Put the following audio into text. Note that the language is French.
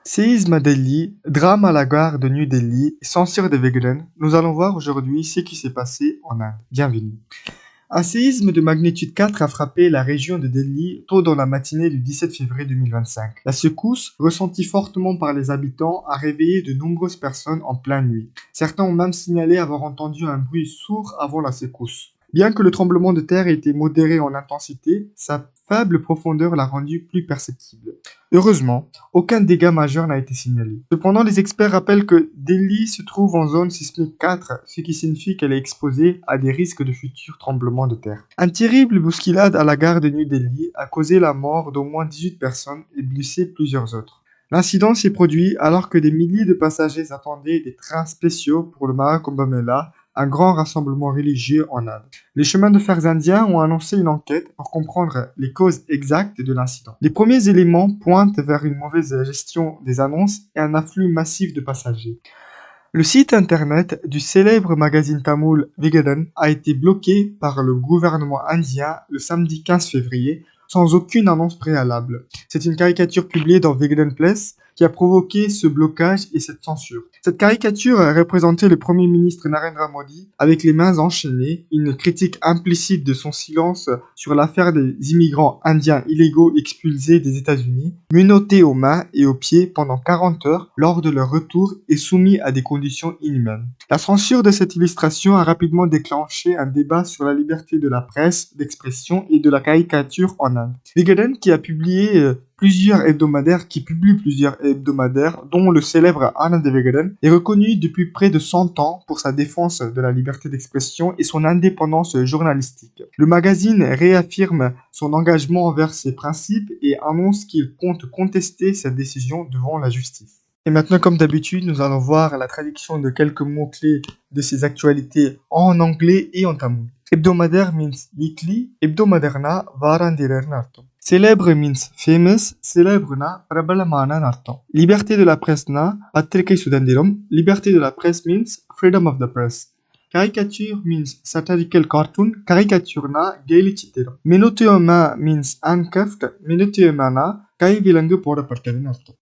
Séisme à Delhi, drame à la gare de New Delhi, censure de Vigeland. Nous allons voir aujourd'hui ce qui s'est passé en Inde. Bienvenue. Un séisme de magnitude 4 a frappé la région de Delhi tôt dans la matinée du 17 février 2025. La secousse, ressentie fortement par les habitants, a réveillé de nombreuses personnes en pleine nuit. Certains ont même signalé avoir entendu un bruit sourd avant la secousse. Bien que le tremblement de terre ait été modéré en intensité, sa faible profondeur l'a rendu plus perceptible. Heureusement, aucun dégât majeur n'a été signalé. Cependant, les experts rappellent que Delhi se trouve en zone sismique 4, ce qui signifie qu'elle est exposée à des risques de futurs tremblements de terre. Un terrible bousculade à la gare de New Delhi a causé la mort d'au moins 18 personnes et blessé plusieurs autres. L'incident s'est produit alors que des milliers de passagers attendaient des trains spéciaux pour le Maha Kumbh Mela, un grand rassemblement religieux en Inde. Les chemins de fer indiens ont annoncé une enquête pour comprendre les causes exactes de l'incident. Les premiers éléments pointent vers une mauvaise gestion des annonces et un afflux massif de passagers. Le site internet du célèbre magazine tamoul Vigadan a été bloqué par le gouvernement indien le samedi 15 février sans aucune annonce préalable. C'est une caricature publiée dans Vigadan Place qui a provoqué ce blocage et cette censure. Cette caricature représentait le Premier ministre Narendra Modi avec les mains enchaînées, une critique implicite de son silence sur l'affaire des immigrants indiens illégaux expulsés des États-Unis, menottés aux mains et aux pieds pendant 40 heures lors de leur retour et soumis à des conditions inhumaines. La censure de cette illustration a rapidement déclenché un débat sur la liberté de la presse, d'expression et de la caricature en Inde. Vigadan, qui publie plusieurs hebdomadaires, dont le célèbre Anand Vigadan, est reconnu depuis près de 100 ans pour sa défense de la liberté d'expression et son indépendance journalistique. Le magazine réaffirme son engagement envers ces principes et annonce qu'il compte contester cette décision devant la justice. Et maintenant, comme d'habitude, nous allons voir la traduction de quelques mots-clés de ces actualités en anglais et en tamoul. Hebdomadaire means weekly, hebdomadarna varandirarna artham. Célèbre means famous, célèbre-na prabalamana artham. Liberté de la presse-na patrikai sudandiram, liberté de la presse means freedom of the press. Caricature means satirical cartoon, caricature-na gaily chittiram. Minoteoma means handcuffed, minoteomana கைவிலங்கு போடப்பட்டதுன்னு அர்த்தம்.